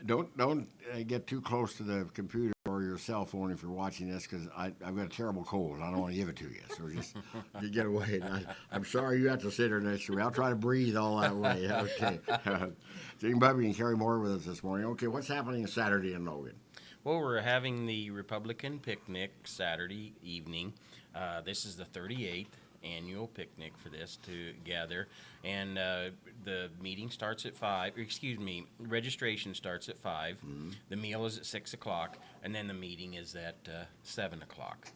Don't get too close to the computer or your cell phone if you're watching this, because I've got a terrible cold. I don't want to give it to you. So just you get away. I'm sorry you have to sit here next to me. I'll try to breathe all that way. Okay. Jane Bubby and Carrie Moore with us this morning. Okay, what's happening Saturday in Logan? Well, we're having the Republican picnic Saturday evening. This is the 38th annual picnic for this to gather, and the meeting starts at 5. Excuse me, registration starts at 5. Mm-hmm. The meal is at 6 o'clock, and then the meeting is at 7 o'clock.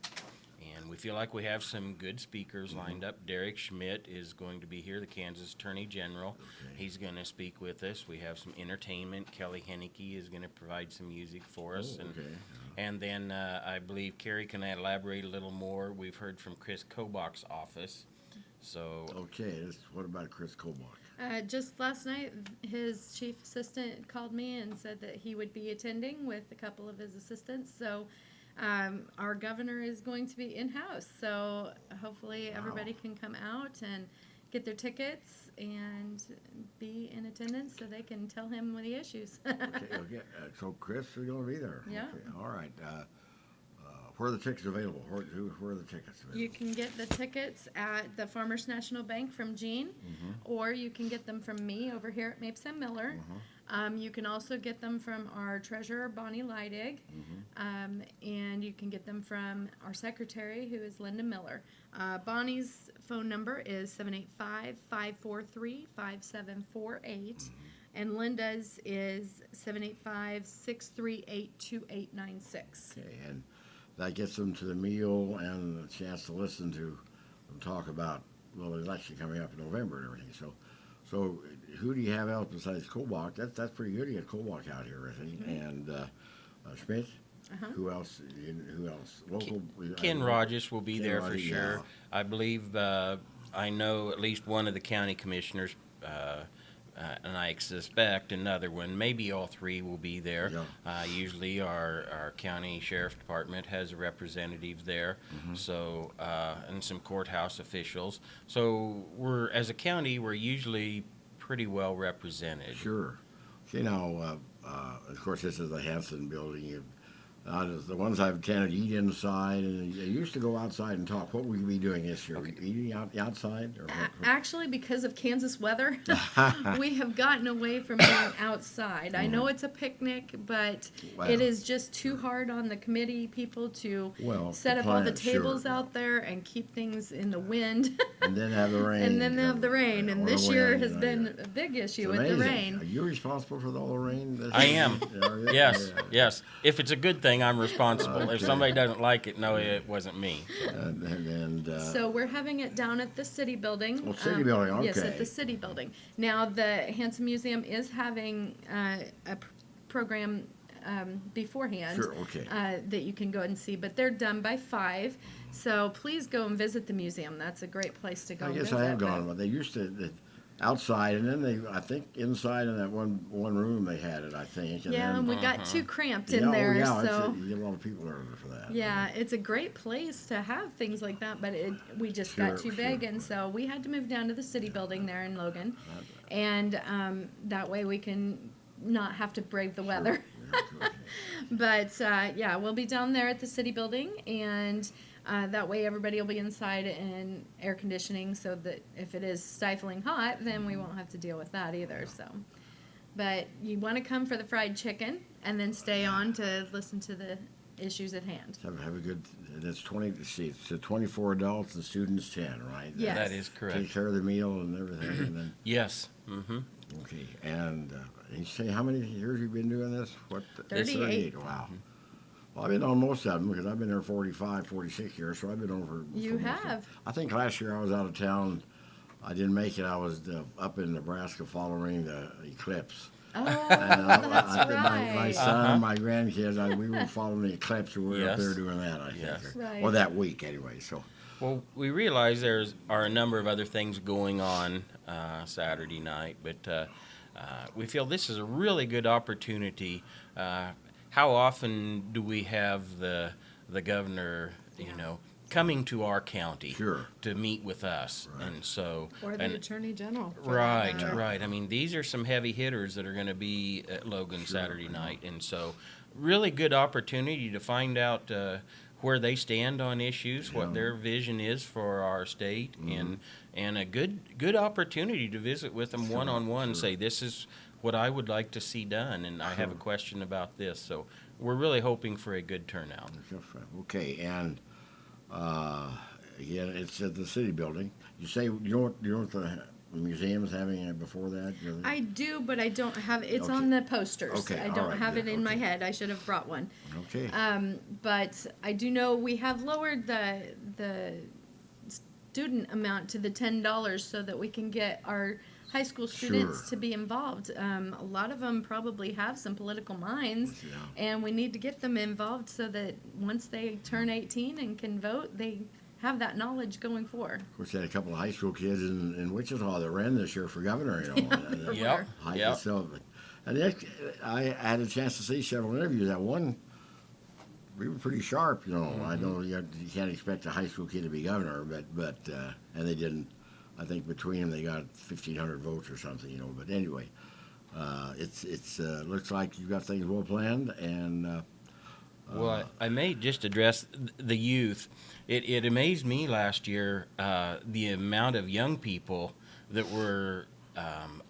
And we feel like we have some good speakers lined up. Derek Schmidt is going to be here, the Kansas Attorney General. Okay. He's going to speak with us. We have some entertainment. Kelly Henneke is going to provide some music for us. Oh, okay. And then I believe Carrie can elaborate a little more. We've heard from Chris Kobach's office. So Okay, what about Chris Kobach? Just last night, his chief assistant called me and said that he would be attending with a couple of his assistants. So our governor is going to be in-house. So hopefully everybody can come out and get their tickets and be in attendance so they can tell him the issues. Okay. So Chris is going to be there. Yeah. Okay. All right. Where are the tickets available? Where are the tickets available? You can get the tickets at the Farmers National Bank from Gene, or you can get them from me over here at Mapes and Miller. You can also get them from our treasurer, Bonnie Leidig, and you can get them from our secretary, who is Linda Miller. Bonnie's phone number is 785-543-5748, and Linda's is 785-638-2896. Okay, and that gets them to the meal and a chance to listen to them talk about, well, the election coming up in November and everything. So who do you have else besides Kobach? That's pretty good. You got Kobach out here, I think, and Schmidt. Who else? Who else? Local. Ken Rogers will be Ken there for Rogers, sure. yeah. I believe I know at least one of the county commissioners, and I suspect another one. Maybe all three will be there. Yeah. Usually our county sheriff's department has a representative there, so and some courthouse officials. So as a county, we're usually pretty well represented. Sure. Okay, now, of course, this is the Hanson building. The ones I've attended eat inside, and they used to go outside and talk. What will you be doing this year? Eating outside? Or Actually, because of Kansas weather, we have gotten away from being outside. I know it's a picnic, but it is just too hard on the committee people to set up all the tables out there and keep things in the wind. And then have the rain. And then have the rain. And this year has been a big issue with the rain. Are you responsible for all the rain? I am. Yes. If it's a good thing, I'm responsible. If somebody doesn't like it, no, it wasn't me. So we're having it down at the city building. Well, city building, okay. Yes, at the city building. Now, the Hanson Museum is having a program beforehand that you can go and see, but they're done by 5. So please go and visit the museum. That's a great place to go. I guess I have gone, but they used to outside, and then I think inside in that one room they had it, I think. And we got too cramped in there. So you get a lot of people there for that. Yeah, it's a great place to have things like that, but we just got too big, and so we had to move down to the city building there in Logan, and that way we can not have to brave the weather. But we'll be down there at the city building, and that way everybody will be inside in air conditioning, so that if it is stifling hot, then we won't have to deal with that either. So, but you want to come for the fried chicken and then stay on to listen to the issues at hand. Have a good. That's 20 seats. So 24 adults and students 10, right? Yes. That is correct. Take care of the meal and everything, and then. Yes. Okay, and you say how many years you've been doing this? 38. Wow. Well, I've been on most of them because I've been there 45, 46 years, so I've been over. You have. I think last year I was out of town. I didn't make it. I was up in Nebraska following the eclipse. Oh, that's right. My son and my grandkids, we were following the eclipse, and we were up there doing that, I think. Yes. Right. Well, that week anyway, so. Well, we realize there are a number of other things going on Saturday night, but we feel this is a really good opportunity. How often do we have the governor, coming to our county Sure. to meet with us. Right. And so, Or the and Attorney General. for that right, matter. right. I mean, these are some heavy hitters that are going to be at Logan Saturday night, and so really good opportunity to find out where they stand on issues, what Yeah. their vision is for our state, and a good opportunity to visit with them Sure, one on one. sure. Say, this is what I would like to see done, and I have a Sure. question about this. So we're really hoping for a good turnout. Okay, and again, it's at the city building. You say you know what the museum is having before that? I do, but I don't have it's Okay. on the posters. Okay, I all don't right, have good, it in my okay. head. I should have brought one. Okay. But I do know we have lowered the student amount to the $10 so that we can get our high school students Sure. to be involved. A lot of them probably have some political minds, Yeah. and we need to get them involved so that once they turn 18 and can vote, they have that knowledge going forward. Of course, they had a couple of high school kids in Wichita that ran this year for governor. You know. And, Yep, I yep. so, and I had a chance to see several interviews. That one, we were pretty sharp. You know, I know you can't expect a high school kid to be governor, but and they didn't. I think between them they got 1,500 votes or something. You know, but anyway, it's looks like you've got things well planned and. Well, I may just address the youth. It amazed me last year the amount of young people that were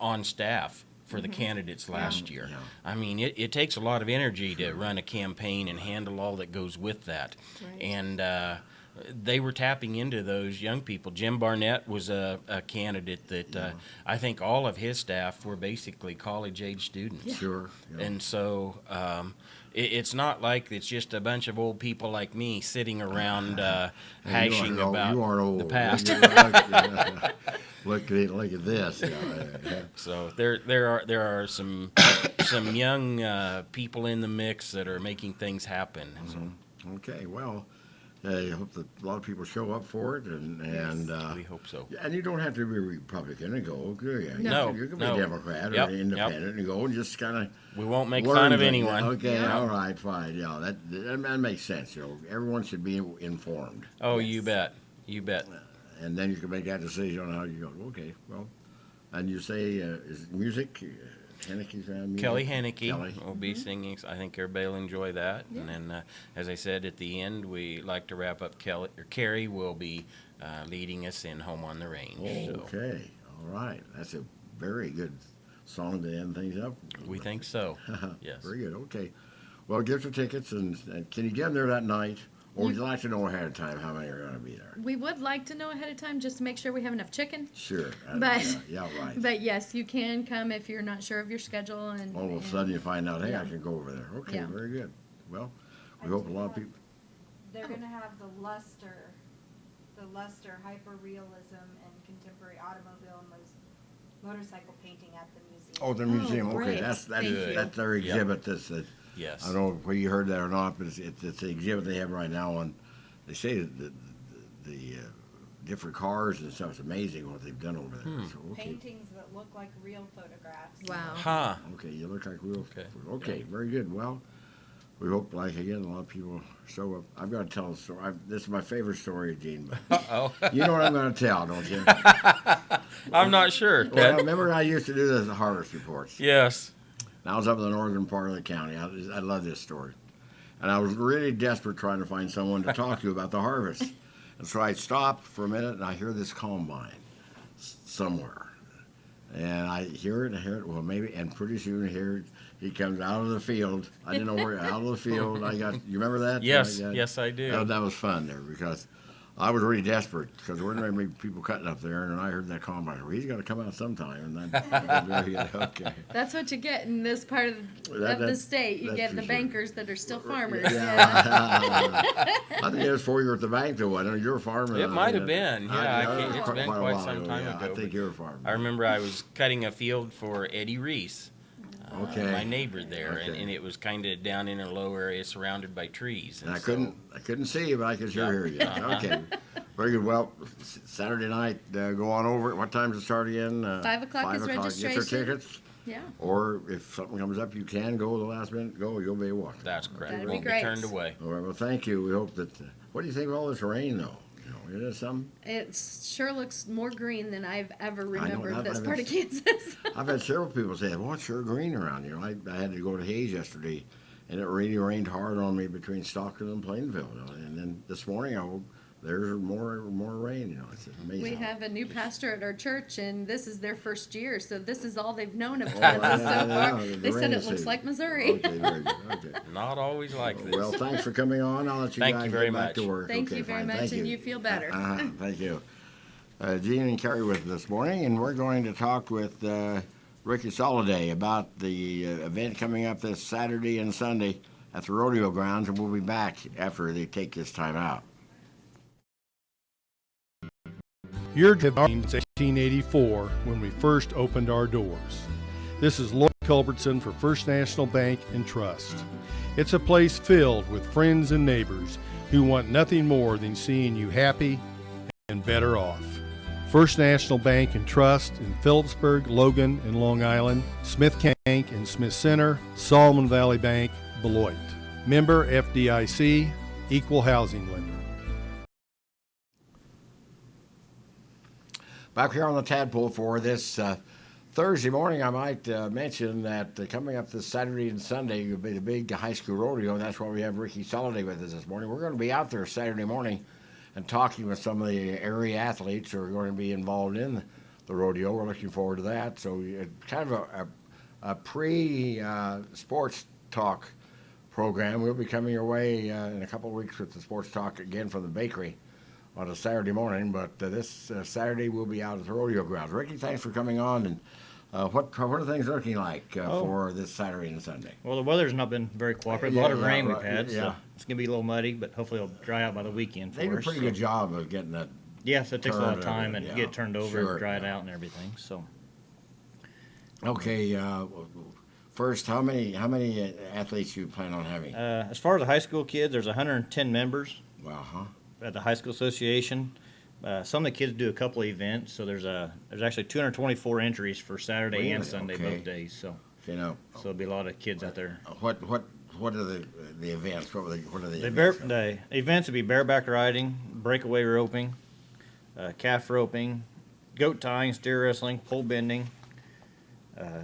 on staff for the candidates last year. Yeah. I mean, it takes a lot of energy to run a campaign and handle all that goes with that. Right. And they were tapping into those young people. Jim Barnett was a candidate that I think all of his staff were basically college-age students. Sure. Yeah. And so it's not like it's just a bunch of old people like me sitting around hashing about you aren't old. the past. Look at this. You know. So there are some young people in the mix that are making things happen. So Okay, well, I hope that a lot of people show up for it, and we hope so. and you don't have to be a Republican and go, do you? No, you can be no. a Democrat or Yep, an independent and go and just kind of We won't make fun of anyone. Okay, Yeah. all right, fine. Yeah, that makes sense. You know, everyone should be informed, Oh, Yes. you bet. You bet. and then you can make that decision on how you go. Okay, well, and you say is music. Hannike's music? Kelly Henneke Kelly. will be singing. So I think everybody will enjoy that. And then, as I said at the end, we like to wrap up. Carrie will be leading us in "Home on the Range." So Okay, all right. That's a very good song to end things up. we think so. Yes. Very good. Okay. Well, get your tickets, and can you get them there that night, or would you like to know ahead of time how many are going to be there? We would like to know ahead of time just to make sure we have enough chicken. Sure. But- Yeah, right. But yes, you can come if you're not sure of your schedule. And All of a and- sudden you find out, hey, I Yeah. can go over there. Okay, Yeah. very good. Well, we I hope a do lot of have- people. They're gonna have the luster hyper-realism and contemporary automobile and motorcycle painting at the museum. Oh, the museum. Okay, great. that's Thank you. that's their Yep. exhibit. That Yes. I don't know whether you heard that or not, but it's the exhibit they have right now on. They say that the different cars and stuff. It's amazing what they've done over there. So, okay. Paintings that look like real photographs. Wow. Huh. Okay, you look like real. Okay. Okay, very good. Well, we hope, like again, a lot of people show up. I've got to tell a story. This is my favorite story, Gene. But Oh, you know what I'm going to tell, don't you? I'm not sure. Well, Ted. remember I used to do the harvest reports. Yes. And I was up in the northern part of the county. I love this story. And I was really desperate trying to find someone to talk to about the harvest. And so I stopped for a minute, and I hear this combine somewhere. And I hear it. Well, maybe, and pretty soon here he comes out of the field. I didn't know where, out of the field. You remember that? Yes. I got- Yes, I do. That was fun there because I was really desperate because there weren't very many people cutting up there, and I heard that combine. Well, he's got to come out sometime, and then okay. That's what you get in this part of the That- state. You that's get for the sure. bankers that are still farmers. I think it was 4 years at the bank though. I know you're a farmer. It might have been. Yeah, I can't- it's been a quite while some ago, time yeah. ago, I think but you're a farmer. I remember I was cutting a field for Eddie Reese, Okay. my neighbor there, Okay. and it was kind of down in a low area surrounded by trees. And I so- couldn't see you, but I could sure Yeah. hear you. Uh-huh. Okay, very good. Well, Saturday night, go on over it. What time does it start again? 5 o'clock is Get your registration. tickets. Yeah. Or if something comes up, you can go the last minute. You'll be welcome. That's correct. That'd be Won't be great. turned away. All right. Well, thank you. We hope that. What do you think of all this rain, though? Is it something? It sure looks more green than I've ever I know, remembered I've- this I've- part of Kansas. I've had several people say, "Well, it's sure green around." I had to go to Hayes yesterday, and it really rained hard on me between Stockton and Plainville. And then this morning, there's more rain. It's amazing. We have a new pastor at our church, and this is their first year, so this is all they've known of Oh, Kansas so yeah, far. the They said rainy it looks season. like Missouri. Okay, very good. Okay. Not always like this. Well, thanks for coming on. I'll let you Thank guys you very get back much. to work. Thank Okay, you very fine. much, Thank and you feel better. Thank you. Gene and Carrie with us this morning, and we're going to talk with Ricky Soliday about the event coming up this Saturday and Sunday at the rodeo grounds, and we'll be back after they take this time out. Year to 1884 when we first opened our doors. This is Lloyd Culbertson for First National Bank and Trust. It's a place filled with friends and neighbors who want nothing more than seeing you happy and better off. First National Bank and Trust in Phillipsburg, Logan, and Long Island, Smith Cank and Smith Center, Solomon Valley Bank, Beloit. Member FDIC, Equal Housing Lender. Back here on the Tadpoll for this Thursday morning, I might mention that coming up this Saturday and Sunday will be the big high school rodeo, and that's why we have Ricky Soliday with us this morning. We're going to be out there Saturday morning and talking with some of the area athletes who are going to be involved in the rodeo. We're looking forward to that. So kind of a pre-sports talk program. We'll be coming your way in a couple of weeks with the sports talk again from the bakery on a Saturday morning. But this Saturday we'll be out at the rodeo grounds. Ricky, thanks for coming on. And what are things looking like for this Saturday and Sunday? Well, the weather's not been very cooperative. Yeah, A lot of yeah, rain right, we've had, yeah. so it's going to be a little muddy, but hopefully it'll dry out by the weekend for They do a us. pretty so. good job of getting that. Yeah, so it takes a lot of turned time and yeah, get it turned over sure, and dried yeah. out and everything. So Okay, first, how many athletes you plan on having? as far as the high school kids, there's 110 members Wow, huh? at the high school association. Some of the kids do a couple of events, so there's actually 224 entries for Saturday Really? and Sunday Okay. both days. So there'll be a lot of kids out there. What are the events? What are the The events? events would be bareback riding, breakaway roping, calf roping, goat tying, steer wrestling, pole bending,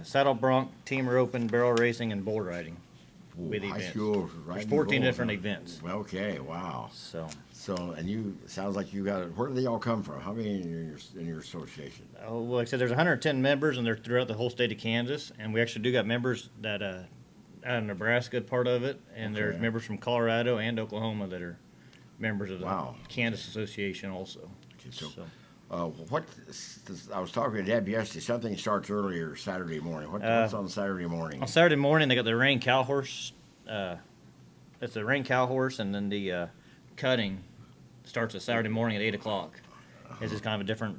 saddle bronc, team roping, barrel racing, and bull riding. Ooh, With high events. school There's riding 14 bulls, different huh? events. Okay, wow. So, And you sounds like you got it. Where do they all come from? How many in your association? well, like I said, there's 110 members, and they're throughout the whole state of Kansas. And we actually do got members that out of Nebraska, part of it, and there's Okay. members from Colorado and Oklahoma that are members of the Wow. Kansas Association also. Okay, so, I was talking to Deb yesterday. Something starts earlier Saturday morning. What's on Saturday morning? On Saturday morning, they got the rain cow horse. It's the rain cow horse, and then the cutting starts at Saturday morning at 8 o'clock. This is kind of a different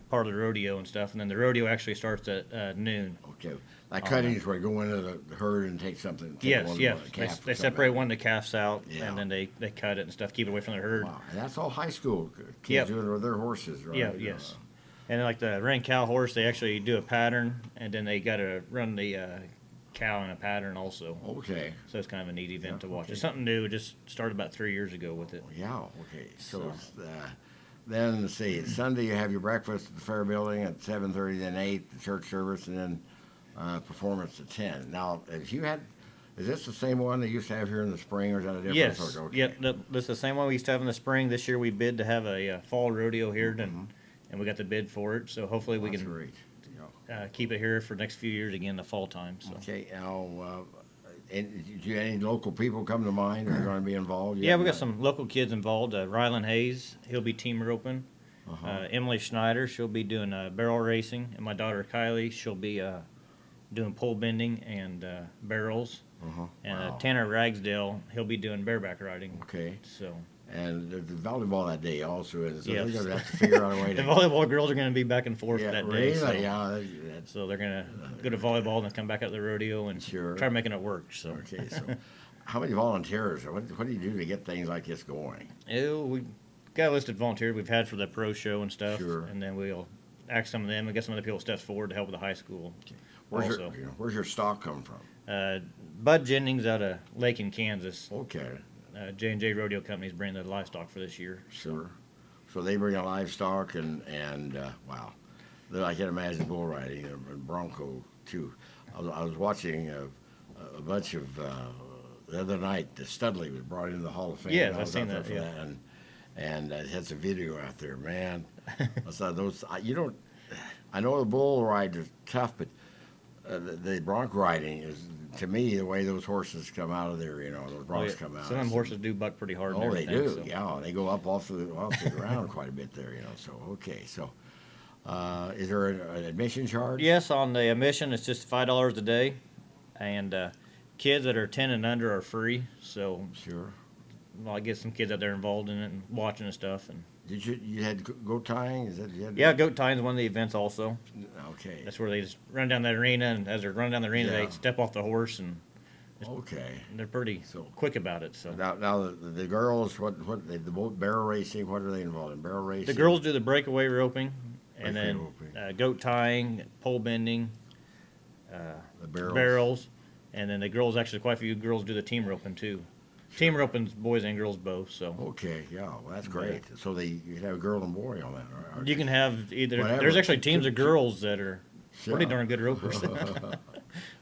part of the rodeo and stuff. And then the rodeo actually starts at noon. Okay, like cuttings where you go into the herd and take something. Take Yes, one, yes. a They, calf or they something separate out. one of the calves out, Yeah. and then they cut it and stuff, keep it away from the herd. Wow, and that's all high school kids Yep. doing it with their horses, right? Yeah, yes. And then like the rain cow horse, they actually do a pattern, and then they got to run the cow in a pattern also. Okay. So it's kind of a neat event to watch. okay. It's something new. It just started about 3 years ago with it. Yeah. Okay. So, So- it's, then let's see. Sunday you have your breakfast at the Fair Building at 7:30, then 8 the church service, and then performance at 10. Now, is this the same one they used to have here in the spring, or is that a different Yes. sort? Okay. Yep. This is the same one we used to have in the spring. This year we bid to have a fall rodeo here, and we got the bid for it. So hopefully we That's can great. Yeah. keep it here for the next few years again, the fall time. So. Okay. Now, and do any local people come to mind that are going to be involved? Yeah, we got some local kids involved. Rylan Hayes, he'll be team roping. Emily Schneider, she'll be doing barrel racing, and my daughter Kylie, she'll be doing pole bending and barrels. And Wow. Tanner Ragsdale, he'll be doing bareback riding. Okay. So And the volleyball that day also is. So Yes. they're going to have to figure out a way the to. volleyball girls are going to be back and forth Yeah, that really? day. So, Yeah. That's, so they're going to go to volleyball and then come back out to the rodeo and Sure. try making it work. So okay. So, how many volunteers? What do you do to get things like this going? we got a list of volunteers we've had for the pro show and stuff. Sure. And then we'll ask some of them and get some other people steps forward to help with the high school. also. Where's your stock come from? Bud Jennings out of Lake in Kansas. Okay, J&J Rodeo Company's bringing the livestock for this year. sure. So they bring in livestock and wow, I can imagine bull riding and bronco too. I was watching a bunch of the other night. Studley was brought into the Hall of Fame. Yeah, I I've was seen out there that, for and it had some video out there. Man, I saw those. You don't. I know the bull ride is tough, but the bronc riding is, to me, the way those horses come out of there. Those broncs come out. Some of them horses do buck pretty hard. Oh, and they everything, do. so. Yeah, they go up off the ground quite a bit there. So okay, so is there an admission charge? Yes, on the admission, it's just $5 a day, and kids that are 10 and under are free. So, Sure. well, I get some kids out there involved in it and watching and stuff. And Did you had goat tying? Is that you had? yeah, goat tying is one of the events also. Okay. That's where they just run down that arena, and as they're running down the arena, Yeah. they step off the horse, and Okay. they're pretty So- quick about it. So Now the girls, what the boat barrel racing? What are they involved in? Barrel racing. the girls do the breakaway roping, and Breakaway then roping. goat tying, pole bending, The barrels. barrels, and then the girls, actually quite a few girls do the team roping too. Team roping's boys and girls both, so Okay. Yeah. Well, that's great. So you can have a girl and boy on that. Right? you can have either. Whatever. There's actually teams of girls that are pretty Sure. darn good ropers.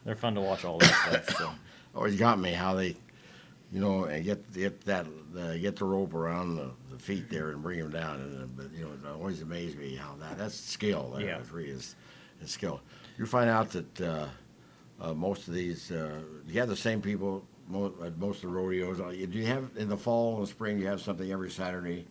They're fun to watch all that stuff. So Always got me how they, and get the rope around the feet there and bring them down. But it always amazed me how that's skill. Yeah. It really is skill. You find out that most of these, you have the same people at most of the rodeos. Do you have in the fall and the spring? You have something every Saturday.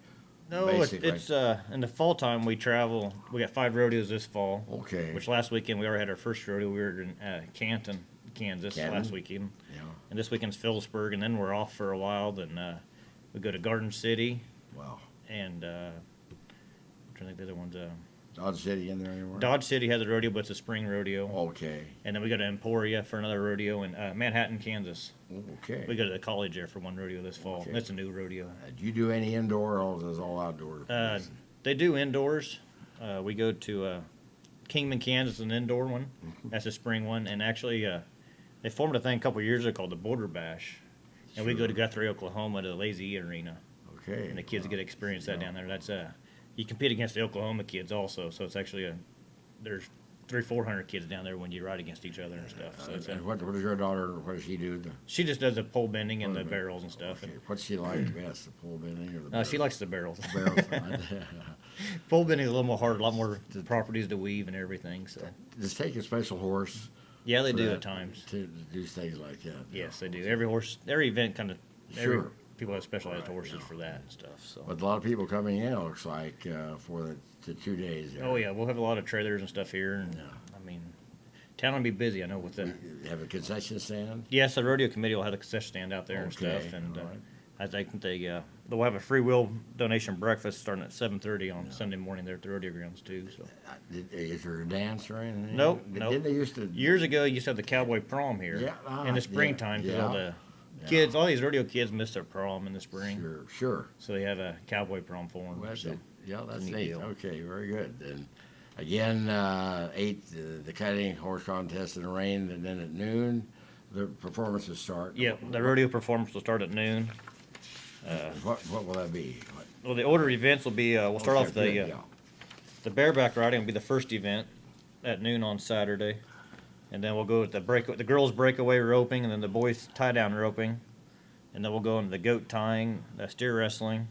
no, Basically. it's in the fall time we travel. We got 5 rodeos this fall. Okay. Which last weekend we already had our first rodeo. We were in Canton, Kansas Canton? last weekend, Yeah. and this weekend's Phillipsburg, and then we're off for a while. Then we go to Garden City, Wow. and I'm trying to think the other ones. Dodge City in there anywhere? Dodge City has a rodeo, but it's a spring rodeo. Okay. And then we go to Emporia for another rodeo in Manhattan, Kansas. Okay. We go to the college there for one rodeo this fall. Okay. That's a new rodeo. Do you do any indoor or is it all outdoor? They do indoors. We go to Kingman, Kansas, an indoor one. Mm-hmm. That's a spring one. And actually, they formed a thing a couple years ago called the Border Bash. And we go to Guthrie, Oklahoma to the Lazy E Arena. Okay. And the kids get to experience that down there. That's you compete against the Oklahoma kids also. So it's actually there's 300-400 kids down there when you ride against each other and stuff. So it's And what does your daughter? What does she do? she just does the pole bending and the Pole bend- barrels and stuff. Okay. What's she like best? The pole bending or the? And, she likes the barrels. barrel side? Pole bending is a little more hard, a lot more properties to weave and everything. So Does it take a special horse? yeah, they for do that at times. to do things like that. Yes, they do. Every horse, every event kind of. Sure. People have specialized Right, horses yeah. for that and stuff. So. But a lot of people coming in. It looks like for the 2 days. There. Oh yeah, we'll have a lot of trailers and stuff here, and Yeah. I mean, town will be busy. I know with the. You have a concession stand. Yes, the rodeo committee will have a concession stand out there and Okay, stuff, and all right. I think they'll have a free will donation breakfast starting at 7:30 on Sunday morning there at the rodeo grounds too. So Is there a dance or anything? Nope, Didn't they used to? years ago, you used to have the cowboy prom here Yeah, in the yeah, springtime because all yeah, the kids, all these rodeo kids miss their prom in the spring, Sure. so they have a cowboy prom for them. Well, that's so. it. Yeah, that's neat neat. deal. Okay, very good. And again, 8 the cutting horse contest in the rain, and then at noon the performances start. Yeah, the rodeo performance will start at noon. What will that be? What? Well, the order of events will be we'll start Okay, off the good, the bareback riding will be the first event at noon on Saturday, and then we'll go with the girls breakaway roping, and then the boys tie down roping, and then we'll go into the goat tying, the steer wrestling,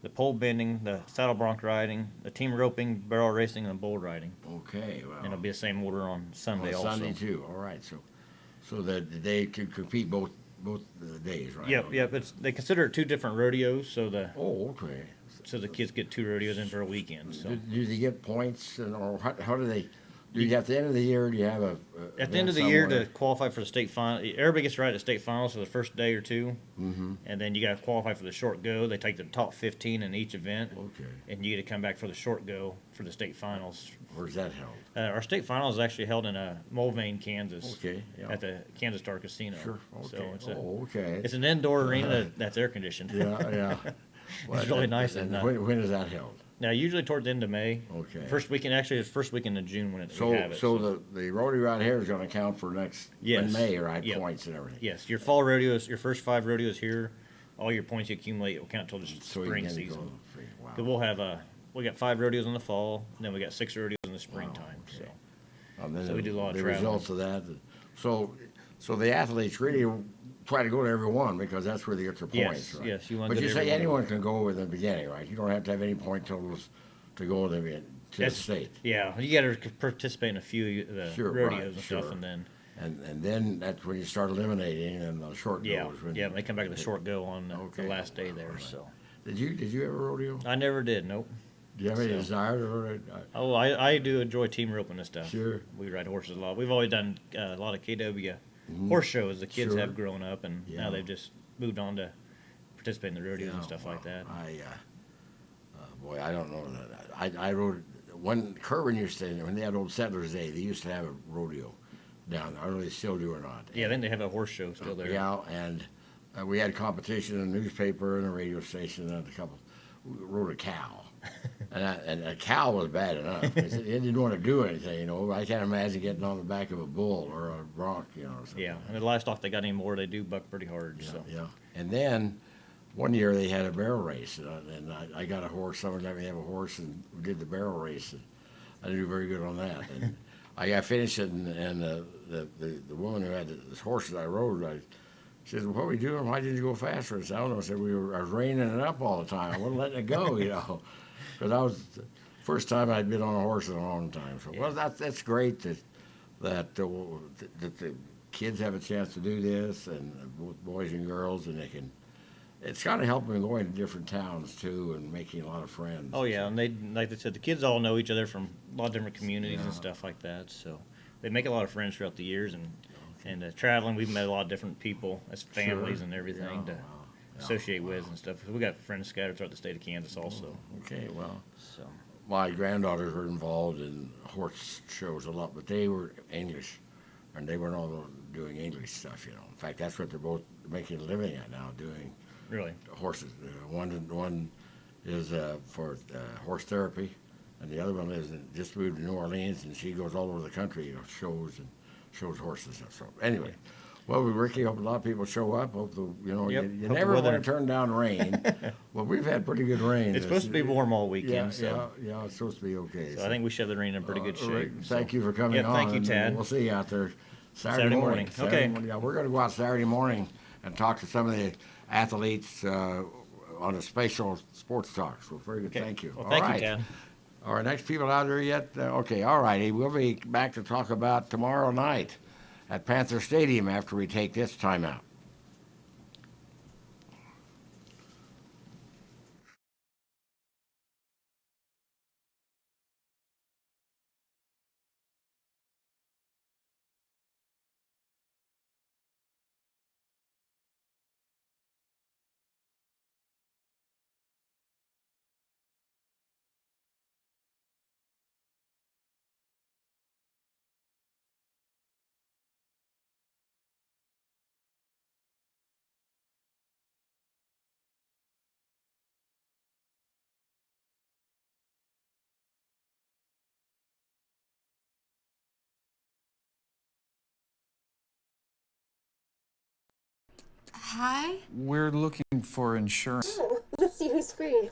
the pole bending, the saddle bronc riding, the team roping, barrel racing, and bull riding. Okay, well. And it'll be the same order on Sunday on also. Sunday too. All right, so that they could compete both days, right? Yep. They consider it 2 different rodeos, so Oh, okay. the kids get 2 rodeos in for a weekend. So. Do they get points, or how do they? Do you at the end of the year? Do you have a At the end of the year, to qualify for the state final, everybody gets right at state finals for the first day or 2, and then you got to qualify for the short go. They take the top 15 in each event, Okay. and you get to come back for the short go for the state finals. Where's that held? Our state finals is actually held in Mulvane, Kansas, Okay, yeah. at the Kansas Star Casino. Sure. So Okay. it's okay. an indoor arena that's air conditioned. Yeah. It's really nice. And And, when is that held? Now, usually towards the end of May. Okay. First weekend, actually, it's first weekend of June when we So, have it. so the rodeo out here is gonna count for next, in Yes. May, right, Yep. points and everything? Yes, your fall rodeos, your first 5 rodeos here, all your points you accumulate will count till the So you spring can go season. free. Wow. Cause we'll have we got 5 rodeos in the fall, and then we got 6 rodeos in the springtime. okay. So And then So we do a lot of the traveling. results of that. So the athletes really try to go to every one because that's where they get their points, Yes, right? yes, you want But to you get say every one. anyone can go in the beginning, right? You don't have to have any point totals to go to the That's- state. yeah, you got to participate in a few of the Sure, rodeos right, and stuff, sure. and then And then that's when you start eliminating and the short yeah, goes. when- yeah, they come back to the short go on the Okay. last day there. Right. So Did you have a rodeo? I never did. Nope. Do you have any So- desire to rodeo? Oh, I do enjoy team roping and stuff. Sure. We ride horses a lot. We've always done a lot of KW horse shows. The kids Sure. have grown up, and Yeah. now they've just moved on to participate in the rodeos Yeah, and stuff like that. Boy, I don't know that. I rode when Kerwin used to, when they had Old Settlers Day, they used to have a rodeo down there. I don't know if they still do or not. Yeah, then they have a horse show still there. Yeah, and we had competition in the newspaper and a radio station and a couple. We rode a cow, and a cow was bad enough. It didn't want to do anything, you know. I can't imagine getting on the back of a bull or a bronc, you know. Or something. Yeah, and the livestock they got anymore, they do buck pretty hard. So Yeah. And then one year they had a barrel race, and I got a horse. Someone let me have a horse, and we did the barrel race. And I didn't do very good on that. And I got finished it, and the woman who had this horse that I rode, she said, "What are we doing? Why didn't you go faster?" I said, "I don't know." I said, I was reining it up all the time. I wasn't letting it go, you know, because I was the first time I'd been on a horse in a long time. So well, that's great that the kids have a chance to do this, and both boys and girls, and they can. It's got to help them going to different towns too, and making a lot of friends. oh yeah, and they like they said, the kids all know each other from a lot of different communities Yeah. and stuff like that. So they make a lot of friends throughout the years, and traveling, we've met a lot of different people as families Sure. and everything Yeah, to wow. Yeah, associate with and stuff. We got friends scattered throughout the state of Kansas also. Okay, well, So my granddaughters were involved in horse shows a lot, but they were English, and they weren't all doing English stuff, you know. In fact, that's what they're both making a living at now, doing really, horses. One is for horse therapy, and the other one just moved to New Orleans, and she goes all over the country, you know, shows horses and stuff. So anyway, well, Ricky, hope a lot of people show up. Hope Yep, you hope the never want weather- to turn down rain. Well, we've had pretty good rain. it's supposed to be warm all weekend. Yeah, so yeah, it's supposed to be okay. I think we should have the rain in pretty good shape. Rick, so. thank you for coming Yep, on. thank you, and Tad. We'll see you out there Saturday morning. Saturday Okay. morning. Yeah, we're going to go out Saturday morning and talk to some of the athletes on a special sports talk. So very good. Okay. Thank you. Well, All thank right. you, Tad. Are our next people out there yet? Okay, all righty. We'll be back to talk about tomorrow night at Panther Stadium after we take this timeout. Hi. We're looking for insurance. Let's see who's free.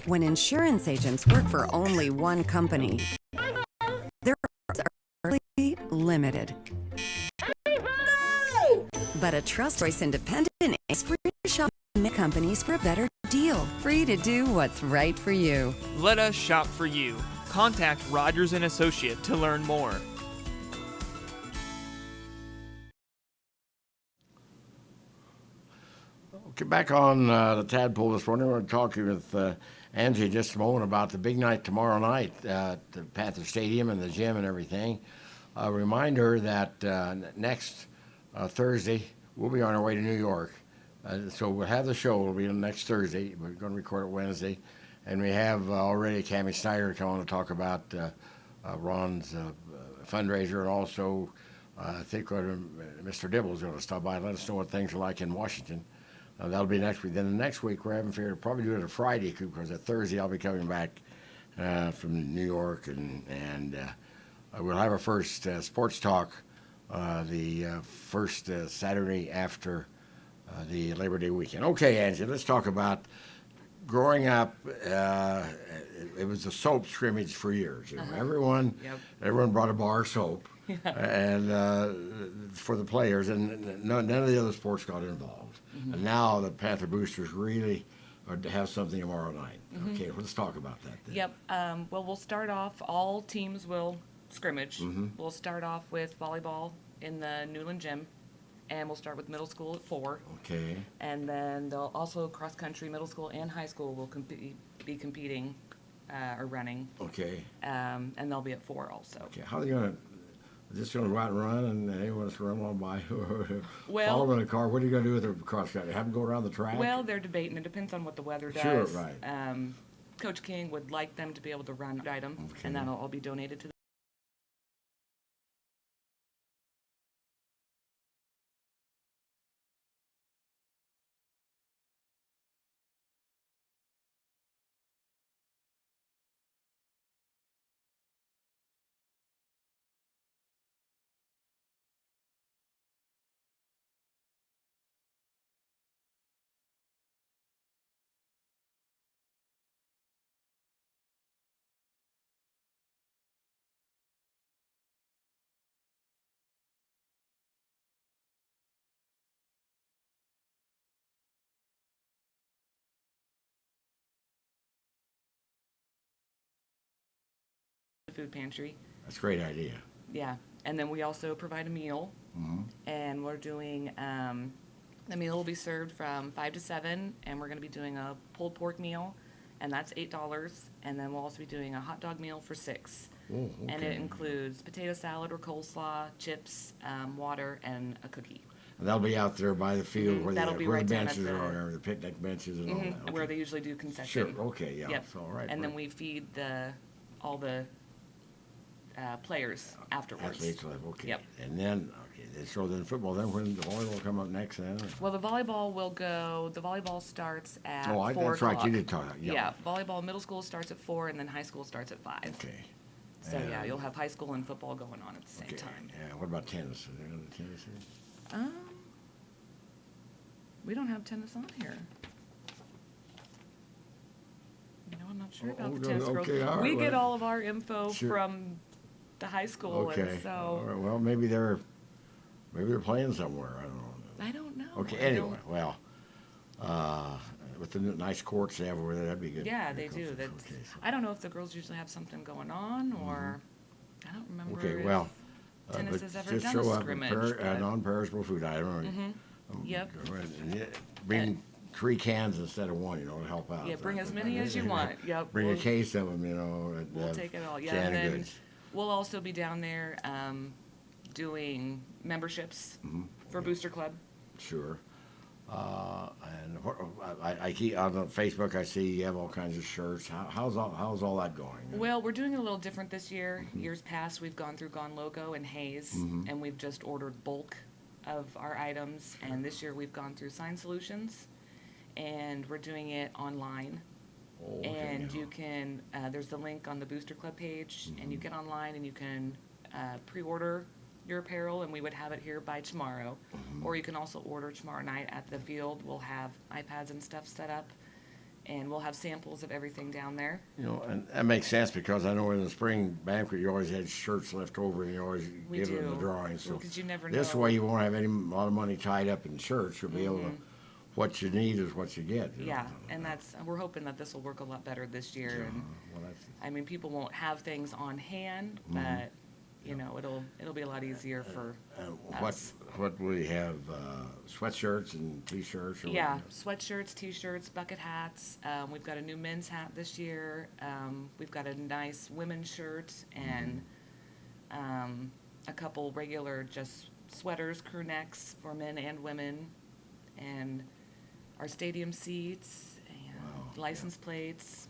When insurance agents work for only one company, their hours are really limited. But a Trust Choice Independent is free to shop many companies for a better deal. Free to do what's right for you. Let us shop for you. Contact Rogers & Associate to learn more. Okay, back on the Tadpoll this morning. We're talking with Angie just a moment about the big night tomorrow night at the Panther Stadium and the gym and everything. A reminder that next Thursday we'll be on our way to New York. So we'll have the show. It'll be next Thursday. We're going to record it Wednesday. And we have already Cammie Snyder come on to talk about Ron's fundraiser, and also I think Mr. Dibble's going to stop by and let us know what things are like in Washington. That'll be next week. Then the next week we're having figured to probably do it a Friday because a Thursday I'll be coming back from New York, and we'll have our first sports talk the first Saturday after the Labor Day weekend. Okay, Angie, let's talk about growing up. It was a soap scrimmage for years. You know, everyone brought a bar of soap, and for the players, and none of the other sports got involved. And now the Panther Boosters really are to have something tomorrow night. Okay, let's talk about that then. Yep. Well, we'll start off, all teams will scrimmage. We'll start off with volleyball in the Newland Gym, and we'll start with middle school at 4. Okay. And then they'll also cross-country, middle school and high school will be competing or running, Okay. and they'll be at 4 also. Okay. How are they gonna? Just gonna go out and run, and anyone that's run on by, Well- follow them in a car. What are you gonna do with their cross country? Have them go around the track? Well, they're debating. It depends on what the weather does. Sure, right. Coach King would like them to be able to run item, Okay. and that'll all be donated to the food pantry. That's a great idea. Yeah, and then we also provide a meal, and we're doing, the meal will be served from 5 to 7, and we're gonna be doing a pulled pork meal, and that's $8, and then we'll also be doing a hot dog meal for 6. Oh, And okay. it includes potato salad or coleslaw, chips, water, and a cookie. And that'll be out there by the field where, That'll be where right the down at benches the- are, or the picnic benches and all that. Okay. Where they usually do concession. Sure. Okay. Yeah. Yep. So all right. And then right. we feed all the players afterwards. Athletes level. Okay. Yep. And then so then football. Then when the volleyball come up next, then. Well, the volleyball starts at Oh, 4 that's right. You o'clock. did talk. Yeah. Yeah, volleyball middle school starts at 4, and then high school starts at 5. Okay. So yeah, And- you'll have high school and football going on at the same Okay. time. Yeah. What about tennis? Is there another tennis here? We don't have tennis on here. You know, I'm not sure about the Oh, tennis girls. okay, all right, We get well, all of our info sure. from the high school, Okay. and All so right. Well, maybe they're playing somewhere. I don't know. I don't know. Okay. I Anyway, don't- well, with the nice courts they have over there, that'd be good. Yeah, Good they do. comfort. That's, Okay, so- I don't know if the girls usually have something going on, or I don't remember Okay, if well, tennis but has ever just done show a up scrimmage. a but- non-perishable food item. Yep. Go ahead and bring 3 cans instead of 1, to help out. Yeah, bring as many as you want. Yep. Bring a we'll- case of them, and We'll have take it all. Yeah, canned and then goods. we'll also be down there doing memberships for Booster Club. Sure. And I keep on the Facebook. I see you have all kinds of shirts. How's all that going? Well, we're doing it a little different this year. Years past, we've gone through Gone Loco and Hayes, and we've just ordered bulk of our items. And this year, we've gone through Sign Solutions, and we're doing it online. Oh, okay, And yeah. you can, there's the link on the Booster Club page, and you get online and you can pre-order your apparel, and we would have it here by tomorrow. Or you can also order tomorrow night at the field. We'll have iPads and stuff set up, and we'll have samples of everything down there. And that makes sense because I know in the spring banquet you always had shirts left over and you always We give them the do. drawings. So Well, 'cause you never this know. way you won't have a lot of money tied up in shirts. You'll be able to. What you need is what you get. Yeah, and we're hoping that this will work a lot better this year. And Well, that's, I mean, people won't have things on hand, but it'll be a lot easier for us. what will you have? Sweatshirts and T-shirts. Or Yeah, what? sweatshirts, t-shirts, bucket hats. We've got a new men's hat this year. We've got a nice women's shirt and a couple regular just sweaters, crew necks for men and women, and our stadium seats and Wow, license plates.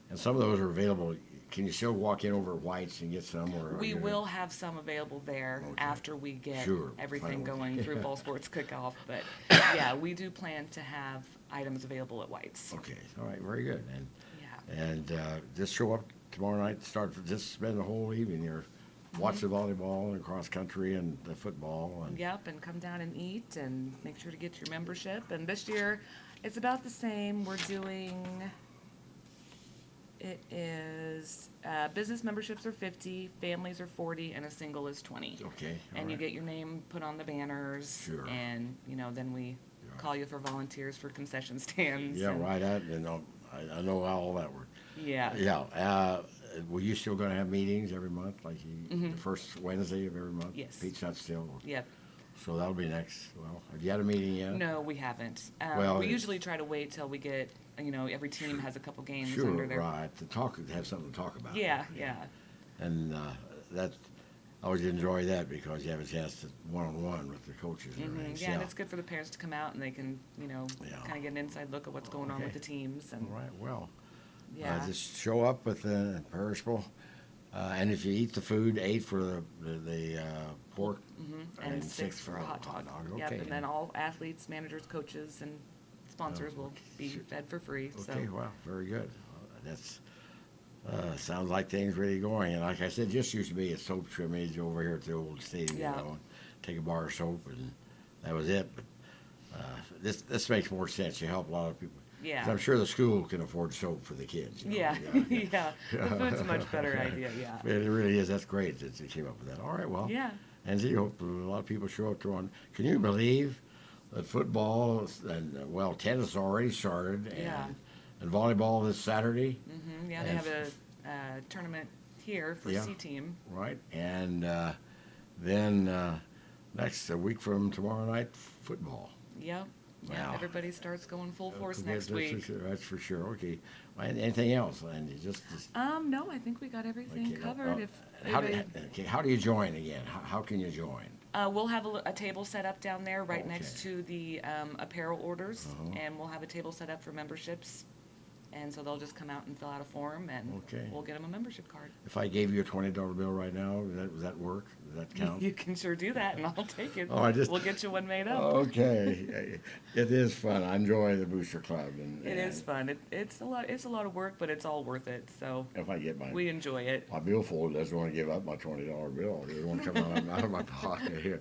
And some of those are available. can you still walk in over at White's and get some? Or We will have some available there Okay. after we get Sure. everything Final. going through Fall Sports Cook-Off. But yeah, we do plan to have items available at White's. Okay, all right, very good. And Yeah. and just show up tomorrow night. Just spend the whole evening here. Watch the volleyball and cross country and the football. And Yep, and come down and eat and make sure to get your membership. And this year, it's about the same. We're doing, it is, business memberships are 50, families are 40, and a single is 20. Okay, all And you right. get your name put on the banners. Sure. And, then we Yeah. call you for volunteers for concession stands. Yeah, and- right. I know how all that works. Yeah. Yeah. Were you still going to have meetings every month, like the first Wednesday of every month? Yes. Pete's not still. Yep. So that'll be next. Well, have you had a meeting yet? No, we haven't. Well, we it's- usually try to wait till we get, every team has a couple games Sure, under their. right. To have something to talk about. Yeah, yeah. And I always enjoy that because you have a chance to one-on-one with the coaches and everything. Yeah, and it's good for the parents to come out and they can, Yeah. kind of get an inside look at what's going on with Okay. the teams. And All right, well. yeah, Just show up with the perishable. And if you eat the food, 8 for the pork. and 6 for a hot dog. Yep, Okay. and then all athletes, managers, coaches, and sponsors will be fed for free. Okay, So well, very good. That's sounds like things really going. And like I said, just used to be a soap trimmage over here at the old stadium. Yeah. Take a bar of soap and that was it. But this makes more sense. You help a lot of people. 'Cause yeah, I'm sure the school can afford soap for the kids. yeah, yeah. The food's a much better idea. Yeah, It really is. That's great that they came up with that. All right, well. yeah. And I hope a lot of people show up to one. Can you believe that football and tennis already started and Yeah. and volleyball this Saturday, Yeah, they And have a tournament here for Yeah. C team. right? And then a week from tomorrow night, football. Yep. Yeah, Wow. everybody starts going full force Okay, next that's week. That's for sure. Okay. Anything else? And you just No, I think we got everything okay, covered. If how do anybody- how do you join again? How can you join? We'll have a table set up down there right next Okay. to the apparel orders, Uh-huh. and we'll have a table set up for memberships. And so they'll just come out and fill out a form, and Okay. we'll get them a membership card. If I gave you a $20 bill right now, does that work? Does that count? You can sure do that, and I'll take it. Oh, I just- We'll get you one made up. Okay, it is fun. I enjoy the Booster Club, and It is fun. It's a lot. It's a lot of work, but it's all worth it. So If I get we enjoy it. my billfold doesn't want to give up my $20 bill. It doesn't want to come out of my pocket here.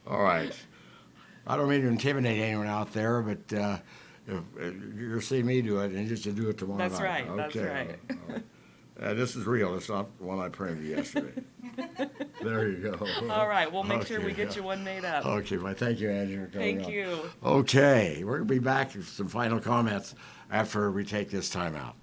All right, I don't mean to intimidate anyone out there, but if you're seeing me do it, and just to do it tomorrow That's night. right, that's Okay, right. all right. This is real. It's not one I printed yesterday. There you go. All right, we'll make sure we Okay. get you one made up. Okay, well, thank you, Andrew, for coming Thank on. you. Okay, we're gonna be back with some final comments after we take this time out.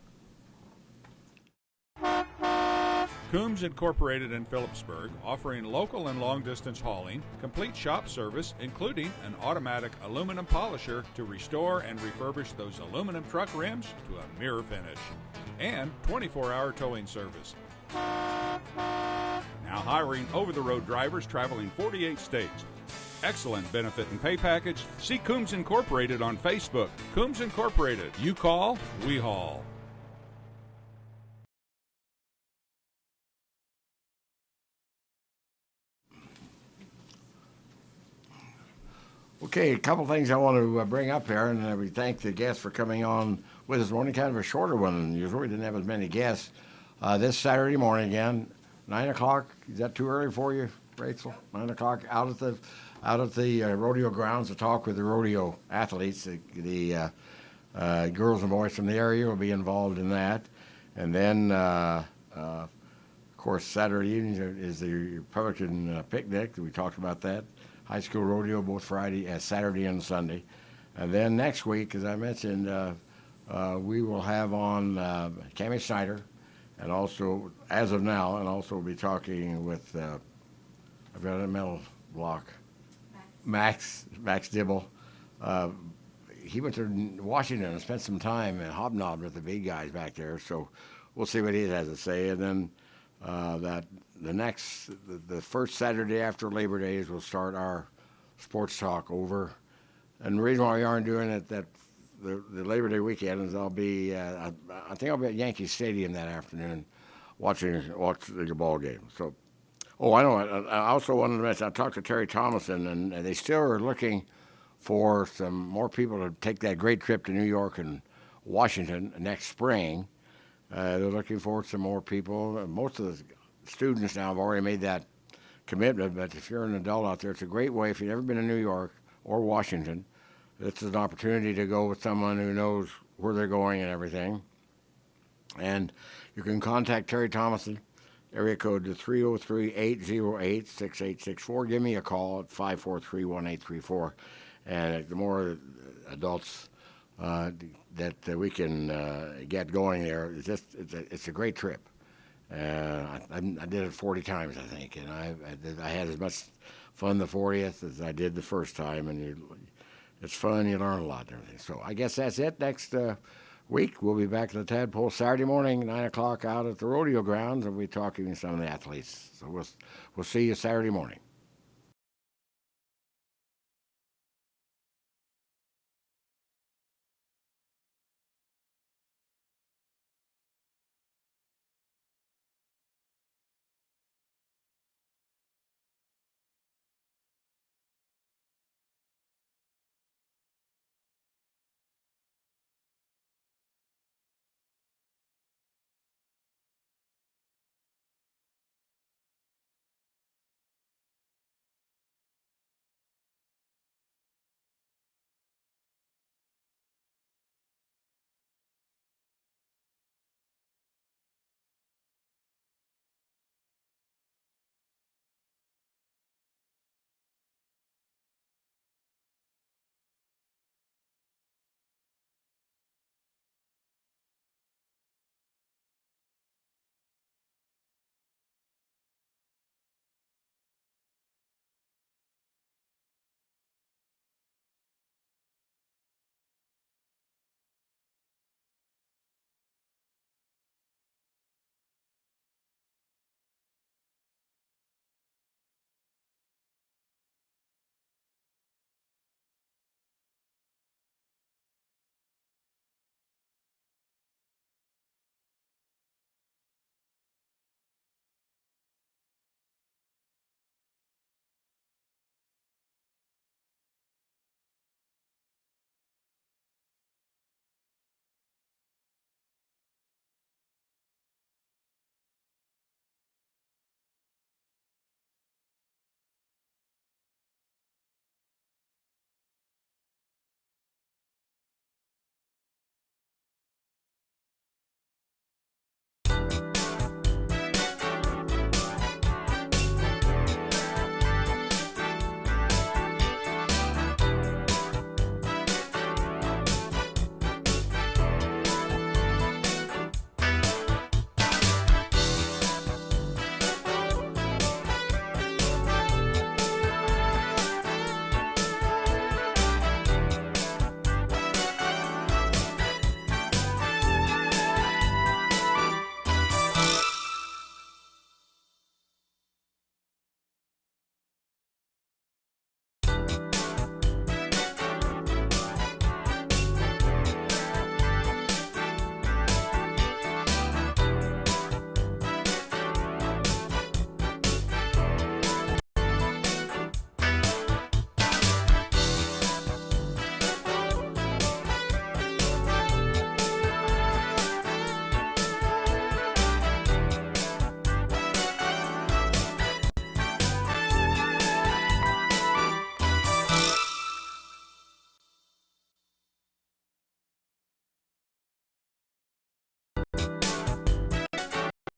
Coombs Incorporated in Phillipsburg, offering local and long-distance hauling, complete shop service, including an automatic aluminum polisher to restore and refurbish those aluminum truck rims to a mirror finish, and 24-hour towing service. Now hiring over-the-road drivers traveling 48 states. Excellent benefit and pay package. See Coombs Incorporated on Facebook. Coombs Incorporated. You call, we haul. Okay, a couple things I want to bring up here, and we thank the guests for coming on with us. Morning, kind of a shorter one than usual. We didn't have as many guests. This Saturday morning again, 9 o'clock. Is that too early for you, Rachel? 9 o'clock out at the rodeo grounds to talk with the rodeo athletes. The girls and boys from the area will be involved in that. And then, of course, Saturday evening is the Republican picnic. We talked about that. High school rodeo both Saturday and Sunday. And then next week, as I mentioned, we will have on Cammie Snyder, and also, as of now, and also we'll be talking with, I've got a mental block, Max Dibble. He went to Washington and spent some time and hobnobbed with the big guys back there, so we'll see what he has to say. And then the first Saturday after Labor Day is we'll start our sports talk over. And the reason why we aren't doing it the Labor Day weekend is I'll be, I think I'll be at Yankee Stadium that afternoon watch the ball game. So, oh, I know. I also wanted to mention, I talked to Terry Thomason, and they still are looking for some more people to take that great trip to New York and Washington next spring. They're looking for some more people. Most of the students now have already made that commitment, but if you're an adult out there, it's a great way. If you've never been to New York or Washington, it's an opportunity to go with someone who knows where they're going and everything. And you can contact Terry Thomason, area code 303-808-6864. Give me a call at 543-1834. And the more adults that we can get going there, it's a great trip. I did it 40 times, I think, and I had as much fun the 40th as I did the first time, and it's fun. You learn a lot and everything. So I guess that's it. Next week we'll be back at the Tadpoll Saturday morning, 9 o'clock, out at the rodeo grounds, and we'll be talking to some of the athletes. So we'll see you Saturday morning.